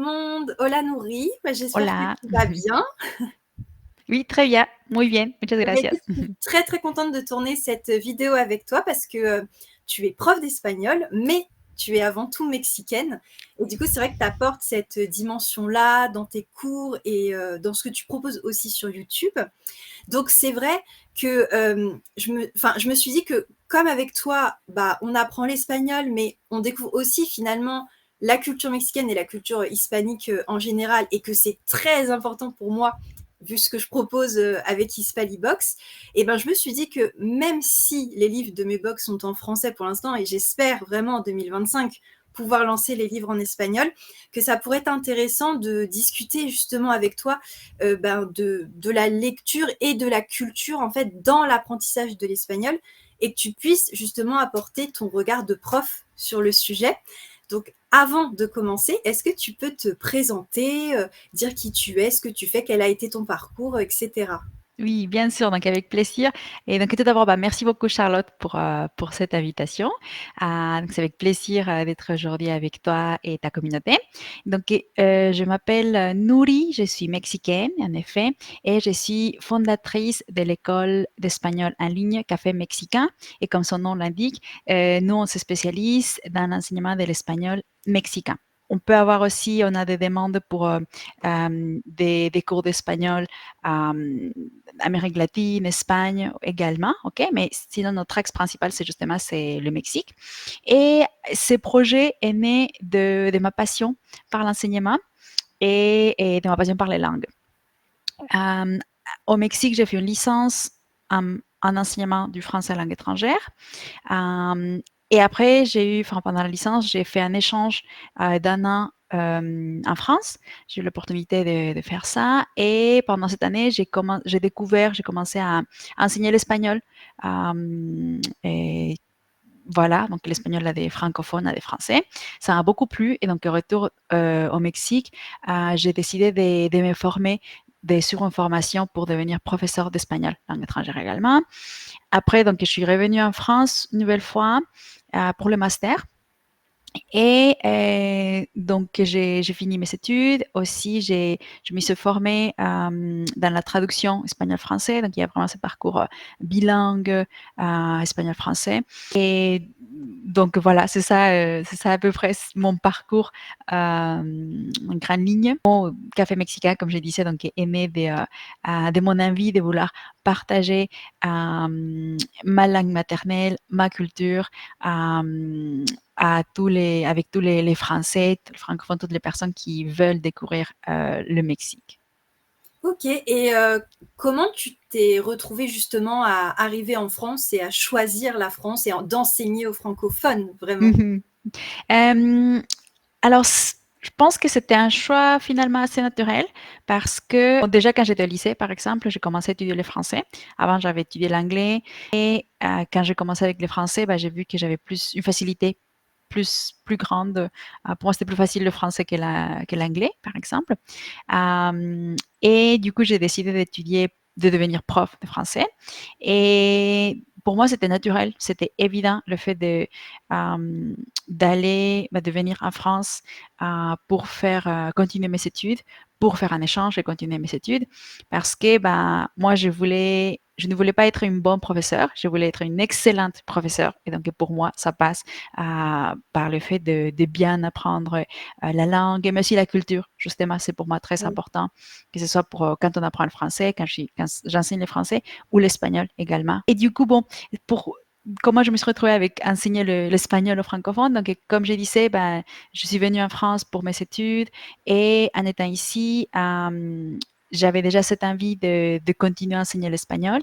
monde. Hola Nouri, j'espère que Hola. tu vas bien. Oui, très bien, muy bien, muchas Écoute, gracias. je suis très très contente de tourner cette vidéo avec toi parce que tu es prof d'espagnol, mais tu es avant tout mexicaine. Et du coup, c'est vrai que tu apportes cette dimension-là dans tes cours et dans ce que tu proposes aussi sur YouTube. Donc, c'est vrai que je me suis dit que comme avec toi, on apprend l'espagnol, mais on découvre aussi finalement la culture mexicaine et la culture hispanique en général, et que c'est très important pour moi, vu ce que je propose avec Hispalibox. Et ben, je me suis dit que même si les livres de mes box sont en français pour l'instant, et j'espère vraiment en 2025 pouvoir lancer les livres en espagnol, que ça pourrait être intéressant de discuter justement avec toi de la lecture et de la culture en fait dans l'apprentissage de l'espagnol, et que tu puisses justement apporter ton regard de prof sur le sujet. Donc avant de commencer, est-ce que tu peux te présenter, dire qui tu es, ce que tu fais, quel a été ton parcours, etc. Oui, bien sûr, donc avec plaisir. Et donc tout d'abord, merci beaucoup Charlotte pour cette invitation. Donc c'est avec plaisir d'être aujourd'hui avec toi et ta communauté. Donc je m'appelle Nouri, je suis mexicaine en effet, et je suis fondatrice de l'école d'espagnol en ligne Café Mexicain. Et comme son nom l'indique, nous on se spécialise dans l'enseignement de l'espagnol mexicain. On peut avoir aussi, on a des demandes pour des cours d'espagnol Amérique latine, Espagne également, ok? Mais sinon, notre axe principal, c'est le Mexique. Et ce projet est né de ma passion par l'enseignement et de ma passion par les langues. Euh, Au Mexique, j'ai fait une licence en enseignement du français à langue étrangère. Et après, pendant la licence, j'ai fait un échange d'un an en France. J'ai eu l'opportunité de faire ça. Et pendant cette année, j'ai commencé à enseigner l'espagnol. Et voilà, donc l'espagnol a des francophones, a des français. Ça m'a beaucoup plu. Et donc, au retour au Mexique, j'ai décidé de me former sur une formation pour devenir professeur d'espagnol, langue étrangère également. Après, donc, je suis revenue en France une nouvelle fois pour le master. Et donc, j'ai fini mes études. Aussi, je me suis formée dans la traduction espagnol-français. Donc, il y a vraiment ce parcours bilingue espagnol-français. Et donc, voilà, c'est ça à peu près mon parcours en grande ligne. Mon Café Mexicain, comme je disais, donc, est né de mon envie de vouloir partager ma langue maternelle, ma culture, avec tous les Français, les francophones, toutes les personnes qui veulent découvrir le Mexique. Ok, et comment tu t'es retrouvée justement à arriver en France et à choisir la France et d'enseigner aux francophones, vraiment? Mhm. Alors, je pense que c'était un choix finalement assez naturel parce que bon, déjà quand j'étais au lycée, par exemple, j'ai commencé à étudier le français. Avant, j'avais étudié l'anglais et quand j'ai commencé avec le français, j'ai vu que j'avais une facilité plus grande. Pour moi, c'était plus facile le français que l'anglais, par exemple. Et du coup, j'ai décidé de devenir prof de français. Et pour moi, c'était naturel, c'était évident le fait de venir en France pour continuer mes études, pour faire un échange et continuer mes études, parce que moi, je ne voulais pas être une bonne professeure, je voulais être une excellente professeure. Et donc, pour moi, ça passe par le fait de bien apprendre la langue, mais aussi la culture. Justement, c'est pour moi très Oui. important, que ce soit pour quand on apprend le français, quand j'enseigne le français ou l'espagnol également. Et du coup, bon, pour comment je me suis retrouvée avec enseigner l'espagnol aux francophones. Donc, comme je disais, je suis venue en France pour mes études et en étant ici, j'avais déjà cette envie de continuer à enseigner l'espagnol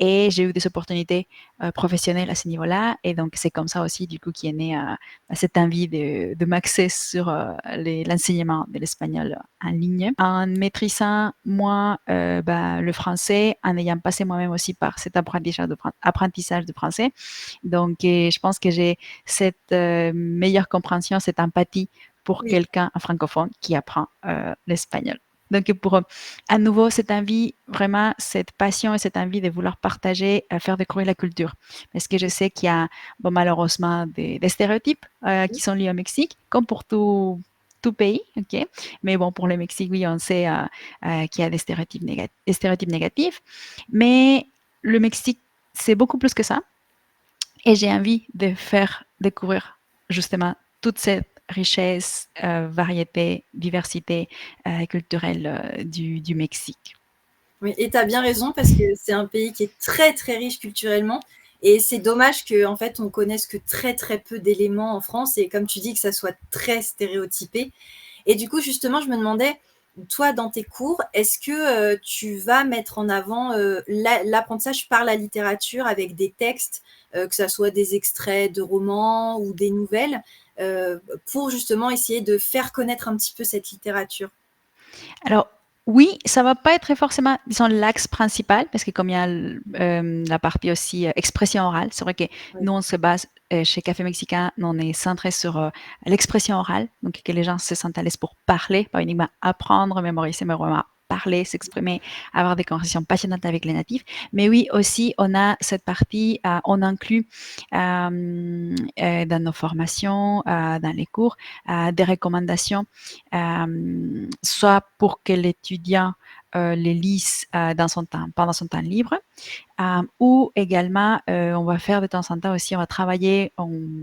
et j'ai eu des opportunités professionnelles à ce niveau-là. Et donc, c'est comme ça aussi, du coup, qui est née cette envie de m'axer sur l'enseignement de l'espagnol en ligne. En maîtrisant, moi, le français, en ayant passé moi-même aussi par cet apprentissage de français. Donc, je pense que j'ai cette meilleure compréhension, cette empathie pour Oui. quelqu'un, un francophone, qui apprend l'espagnol. Donc, pour à nouveau cette envie, vraiment cette passion et cette envie de vouloir partager, faire découvrir la culture. Parce que je sais qu'il y a, bon, malheureusement, des stéréotypes qui sont liés au Mexique, comme pour tout pays, ok. Mais bon, pour le Mexique, oui, on sait qu'il y a des stéréotypes négatifs. Mais le Mexique, c'est beaucoup plus que ça. Et j'ai envie de faire découvrir justement toute cette richesse, variété, diversité culturelle du Mexique. Oui, et tu as bien raison parce que c'est un pays qui est très très riche culturellement et c'est dommage que en fait on connaisse que très très peu d'éléments en France et comme tu dis que ça soit très stéréotypé. Et du coup justement je me demandais toi dans tes cours est-ce que tu vas mettre en avant l'apprentissage par la littérature avec des textes que ça soit des extraits de romans ou des nouvelles pour justement essayer de faire connaître un petit peu cette littérature. Alors, oui, ça va pas être forcément, disons, l'axe principal, parce que comme il y a la partie aussi expression orale, c'est vrai que Oui. nous, on se base chez Café Mexicain, nous, on est centré sur l'expression orale, donc que les gens se sentent à l'aise pour parler, pas uniquement apprendre, mémoriser, mais vraiment parler, s'exprimer, avoir des conversations passionnantes avec les natifs. Mais oui, aussi, on a cette partie, on inclut dans nos formations, dans les cours, des recommandations, soit pour que l'étudiant les lise pendant son temps libre, ou également, on va faire de temps en temps aussi, on va travailler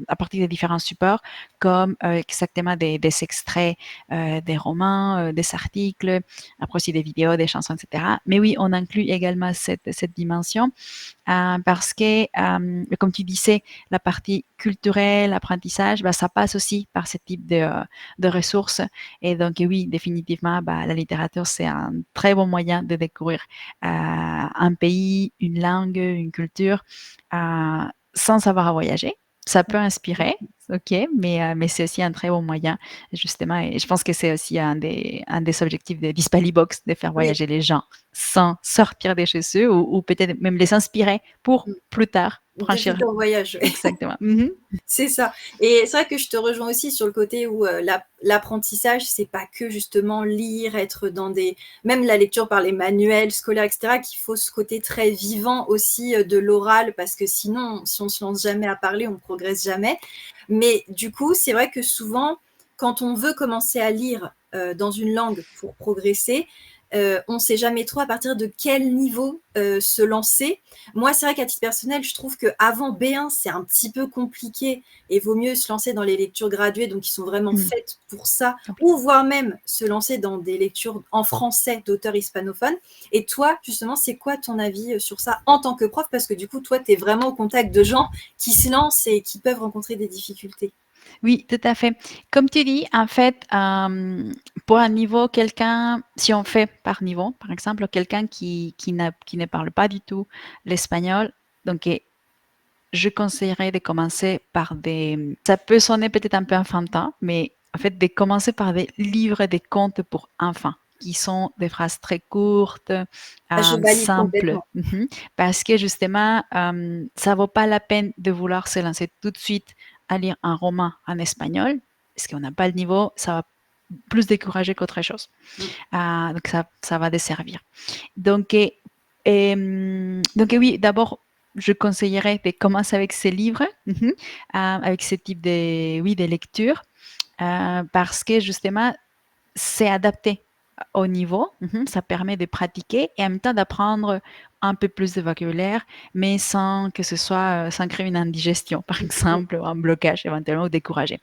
à partir de différents supports, comme exactement des extraits des romans, des articles, après aussi des vidéos, des chansons, etc. Mais oui, on inclut également cette dimension parce que, comme tu disais, la partie culturelle, apprentissage, bah, ça passe aussi par ce type de ressources. Et donc, oui, définitivement, bah, la littérature, c'est un très bon moyen de découvrir un pays, une langue, une culture, sans savoir à voyager. Ça peut inspirer, ok, mais c'est aussi un très bon moyen, justement, et je pense que c'est aussi un des objectifs de Dispalibox, de faire Oui. voyager les gens sans sortir de chez eux ou peut-être même les inspirer pour plus tard De franchir. futurs voyages. Exactement. Mhm. C'est ça. Et c'est vrai que je te rejoins aussi sur le côté où l'apprentissage, c'est pas que justement lire, être dans des... Même la lecture par les manuels scolaires, etc., qu'il faut ce côté très vivant aussi de l'oral, parce que sinon, si on se lance jamais à parler, on progresse jamais. Mais du coup, c'est vrai que souvent, quand on veut commencer à lire dans une langue pour progresser, on ne sait jamais trop à partir de quel niveau se lancer. Moi, c'est vrai qu'à titre personnel, je trouve qu'avant B1, c'est un petit peu compliqué et vaut mieux se lancer dans les lectures graduées, donc qui sont vraiment faites pour ça, ou voire même se lancer dans des lectures en français d'auteurs hispanophones. Et toi, justement, c'est quoi ton avis sur ça en tant que prof? Parce que du coup, toi, tu es vraiment au contact de gens qui se lancent et qui peuvent rencontrer des difficultés. Oui, tout à fait. Comme tu dis, en fait, pour un niveau, quelqu'un, si on fait par niveau, par exemple, quelqu'un qui ne parle pas du tout l'espagnol, donc je conseillerais de commencer par des... Ça peut sonner peut-être un peu enfantin, mais en fait, de commencer par des livres, des contes pour enfants qui sont des phrases très courtes, Je valide simples, complètement. parce que justement, ça vaut pas la peine de vouloir se lancer tout de suite à lire un roman en espagnol, parce qu'on n'a pas le niveau, ça va plus décourager qu'autre chose. Donc ça va desservir. Donc, donc oui, d'abord, je conseillerais de commencer avec ces livres, avec ce type de, oui, de lecture, parce que justement, c'est adapté au niveau, ça permet de pratiquer et en même temps d'apprendre un peu plus de vocabulaire, mais sans que ce soit, sans créer une indigestion, par exemple, ou un blocage éventuellement, ou décourager.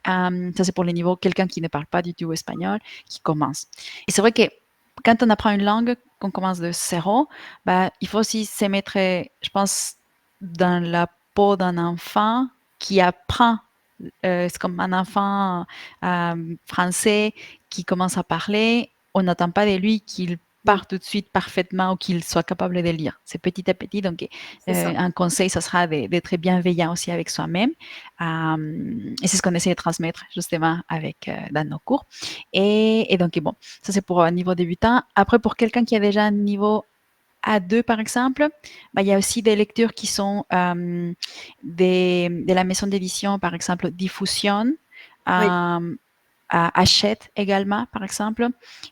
Ça, c'est pour les niveaux, quelqu'un qui ne parle pas du tout espagnol, qui commence. Et c'est vrai que quand on apprend une langue, qu'on commence de zéro, bah, il faut aussi se mettre, je pense, dans la peau d'un enfant qui apprend. C'est comme un enfant français qui commence à parler. On n'attend pas de lui qu'il part tout de suite parfaitement ou qu'il soit capable de lire. C'est petit à petit. Donc, un conseil, ça sera d'être bienveillant aussi avec soi-même. Et c'est ce qu'on essaie de transmettre justement dans nos cours. Et donc, bon, ça c'est pour un niveau débutant. Après, pour quelqu'un qui a déjà un niveau A2, par exemple, bah, il y a aussi des lectures qui sont de la maison d'édition, par exemple, Diffusion, Oui. Hachette également, par exemple.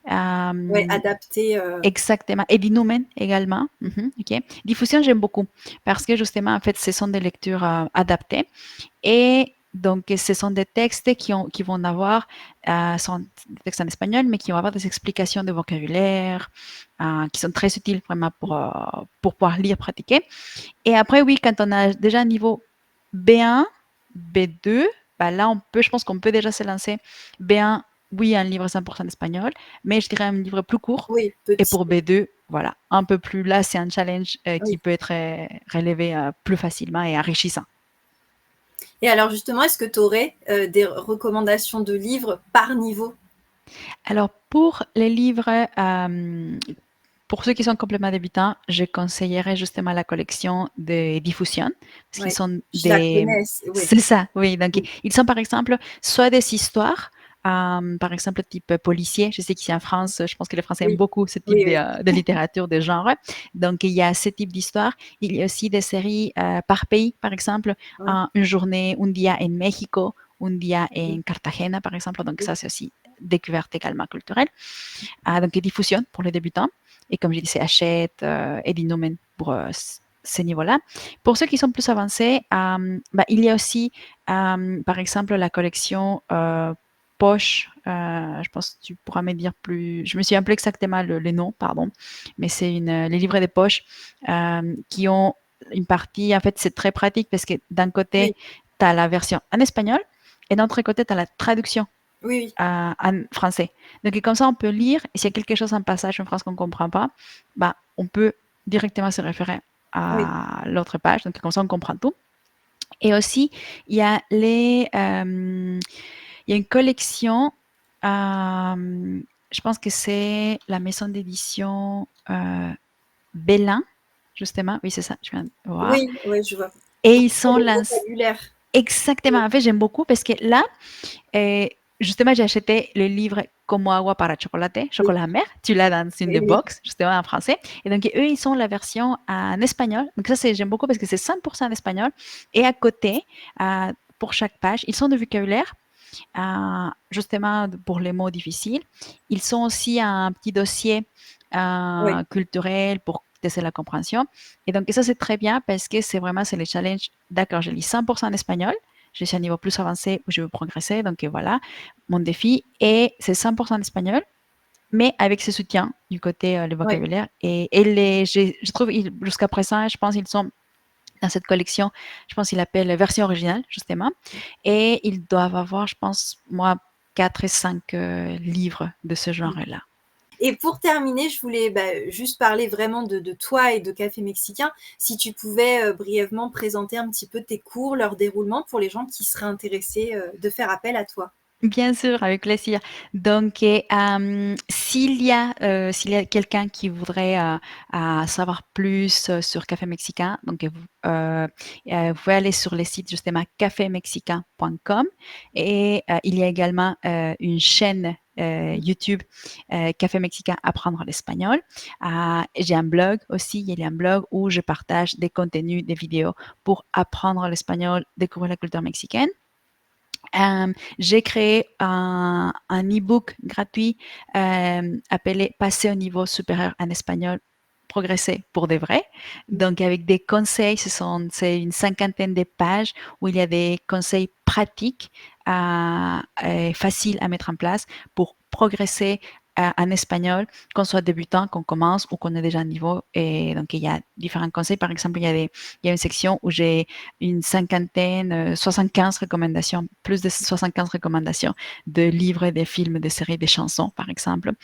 Ouais, adapté. Exactement. Et Dinumen également. Ok. Diffusion, j'aime beaucoup parce que justement, en fait, ce sont des lectures adaptées. Et Donc, ce sont des textes qui vont avoir, sont des textes en espagnol, mais qui vont avoir des explications de vocabulaire, qui sont très utiles vraiment pour pouvoir lire, pratiquer. Et après, oui, quand on a déjà un niveau B1, B2, bah là, je pense qu'on peut déjà se lancer. B1, oui, un livre 100% espagnol, mais je dirais un livre plus court. Oui, Et petit. pour B2, voilà, un peu plus. Là, c'est un challenge qui Oui. peut être relevé plus facilement et enrichissant. Et alors justement, est-ce que tu aurais des recommandations de livres par niveau? Alors, pour les livres, pour ceux qui sont complètement débutants, je conseillerais justement la collection de Diffusion, parce qu'ils Oui, sont je la des... connais. Oui. C'est ça, oui. Donc, Oui. ils sont par exemple soit des histoires, par exemple type policier. Je sais qu'ici en France, je pense que les Français aiment Oui. beaucoup ce type Oui, oui. de littérature, de genre. Donc, il y a ce type d'histoire. Il y a aussi des séries par pays, par exemple, Oui. une journée, un dia en Mexico, un dia Oui. en Cartagena, par exemple. Donc, Oui. ça, c'est aussi découverte également culturelle. Donc, Diffusion pour les débutants. Et comme je disais, Hachette, Eddie Numen pour ce niveau-là. Pour ceux qui sont plus avancés, il y a aussi, par exemple, la collection Poche. Je pense que tu pourras me dire plus. Je me souviens plus exactement les noms, pardon. Mais c'est les livrets de poche qui ont une partie. En fait, c'est très pratique parce que d'un côté, Oui. tu as la version en espagnol et d'un autre côté, tu as la traduction Oui. en français. Donc, comme ça, on peut lire, et s'il y a quelque chose en passage en France qu'on ne comprend pas, bah, on peut directement se référer Oui. à l'autre page. Donc, comme ça, on comprend tout. Et aussi, il y a il y a une collection, je pense que c'est la maison d'édition Bellin, justement. Oui, c'est ça, je viens de voir. Oui, oui, je vois. Et ils Surtout pour sont le lancés. vocabulaire. Exactement. En fait, j'aime beaucoup parce que là, justement, j'ai acheté le livre Como agua para chocolate, Oui. chocolat amer. Tu l'as dans une Oui, des oui. box, justement en français. Et donc, eux, ils sont la version en espagnol. Donc, ça, j'aime beaucoup parce que c'est 100% en espagnol. Et à côté, pour chaque page, ils sont de vocabulaire, justement pour les mots difficiles. Ils sont aussi un petit dossier Oui. culturel pour tester la compréhension. Et donc, ça, c'est très bien parce que c'est les challenges. D'accord, je lis 100% en espagnol. Je suis à un niveau plus avancé où je veux progresser. Donc, voilà, mon défi. Et c'est 100% en espagnol, mais avec ce soutien du côté le Oui. vocabulaire. Et je trouve, jusqu'à présent, je pense qu'ils sont dans cette collection, je pense qu'il appelle version originale, justement. Et ils doivent avoir, je pense, moi, 4 et 5 livres de ce genre-là. Et pour terminer, je voulais juste parler vraiment de toi et de Café Mexicain. Si tu pouvais brièvement présenter un petit peu tes cours, leur déroulement pour les gens qui seraient intéressés de faire appel à toi. Bien sûr, avec plaisir. Donc, s'il y a quelqu'un qui voudrait savoir plus sur Café Mexicain, donc vous pouvez aller sur le site justement cafemexicain.com et il y a également une chaîne YouTube Café Mexicain Apprendre l'espagnol. J'ai un blog aussi, il y a un blog où je partage des contenus, des vidéos pour apprendre l'espagnol, découvrir la culture mexicaine. J'ai créé un e-book gratuit appelé Passer au niveau supérieur en espagnol, progresser pour de vrai. Donc, avec des conseils, c'est une cinquantaine de pages où il y a des conseils pratiques, faciles à mettre en place pour progresser en espagnol, qu'on soit débutant, qu'on commence ou qu'on ait déjà un niveau. Et donc, il y a différents conseils. Par exemple, il y a une section où j'ai une cinquantaine, 75 recommandations, plus de 75 recommandations de livres, des films, des séries, des chansons, par exemple.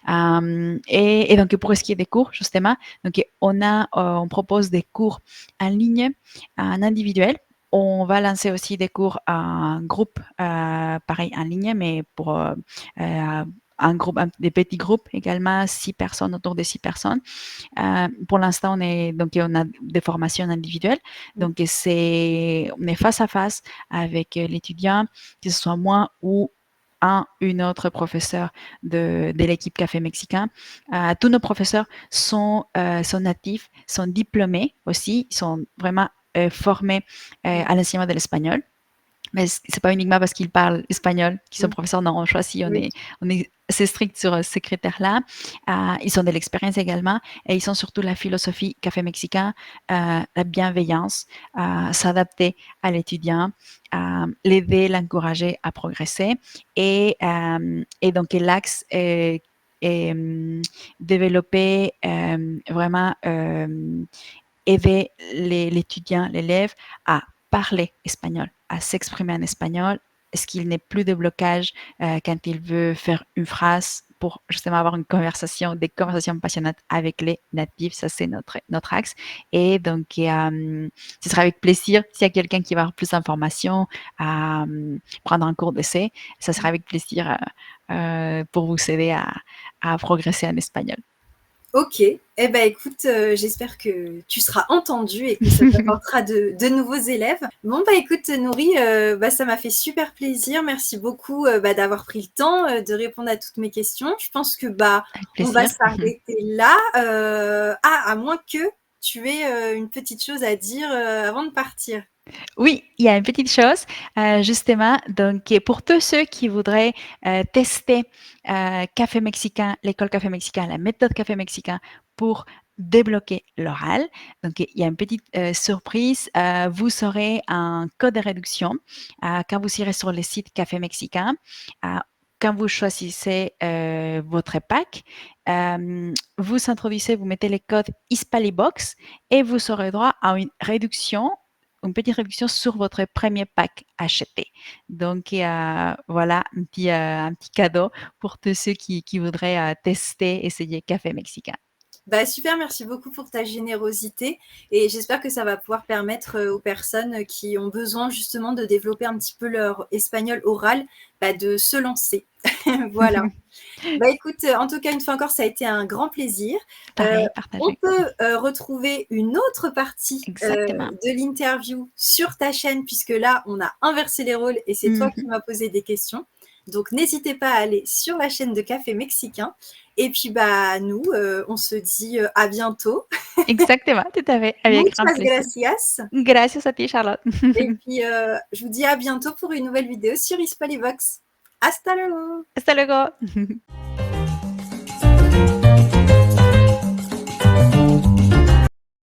Et donc, pour ce qui est des cours, justement, donc, on propose des cours en ligne, en individuel. On va lancer aussi des cours en groupe, pareil, en ligne, mais pour un groupe, des petits groupes également, 6 personnes, autour de 6 personnes. Pour l'instant, on a des formations individuelles. Donc, on est face à face avec l'étudiant, que ce soit moi ou une autre professeur de l'équipe Café Mexicain. Tous nos professeurs sont natifs, sont diplômés aussi, ils sont vraiment formés à l'enseignement de l'espagnol. Mais c'est pas uniquement parce qu'ils parlent espagnol qu'ils sont Mmh. professeurs. Non, on choisit, Oui. on est assez strict sur ces critères-là. Ils ont de l'expérience également et ils ont surtout la philosophie café mexicain, la bienveillance, s'adapter à l'étudiant, l'aider, l'encourager à progresser et donc l'axe est développer vraiment aider l'étudiant, l'élève à parler espagnol, à s'exprimer en espagnol, est-ce qu'il n'est plus de blocage quand il veut faire une phrase pour justement avoir une conversation, des conversations passionnantes avec les natifs, ça c'est notre axe. Et donc, ce sera avec plaisir, s'il y a quelqu'un qui va avoir plus d'informations à prendre un cours d'essai, ça sera avec plaisir pour vous aider à progresser en espagnol. OK. Eh ben, écoute, j'espère que tu seras entendue et que ça t'apportera de nouveaux élèves. Bon, bah, écoute, Nouri, bah, ça m'a fait super plaisir. Merci beaucoup, bah, d'avoir pris le temps, de répondre à toutes mes questions. Je pense que, bah, Avec on va plaisir. s'arrêter là, à moins que tu aies, une petite chose à dire, avant de partir. Oui, il y a une petite chose, justement, donc pour tous ceux qui voudraient tester café mexicain, l'école café mexicain, la méthode café mexicain pour débloquer l'oral. Donc, il y a une petite surprise. Vous aurez un code de réduction quand vous irez sur le site Café Mexicain. Quand vous choisissez votre pack, vous introduisez, vous mettez le code Hispalibox et vous aurez droit à une petite réduction sur votre premier pack acheté. Donc, voilà un petit cadeau pour tous ceux qui voudraient tester, essayer café mexicain. Bah, super, merci beaucoup pour ta générosité et j'espère que ça va pouvoir permettre, aux personnes qui ont besoin justement de développer un petit peu leur espagnol oral, bah, de se lancer. Voilà. Bah, écoute, en tout cas, une fois encore, ça a été un grand plaisir. Pareil, On partagé. peut, retrouver une autre partie, Exactement. de l'interview sur ta chaîne puisque là, on a inversé les rôles et c'est toi qui Mhm. m'as posé des questions. Donc n'hésitez pas à aller sur la chaîne de Café Mexicain et puis, bah, nous, on se dit, à bientôt. Exactement, tout à fait, avec grand Muchas plaisir. gracias Gracias a ti, Charlotte. et puis, je vous dis à bientôt pour une nouvelle vidéo sur Hispalibox. Hasta luego. Hasta luego.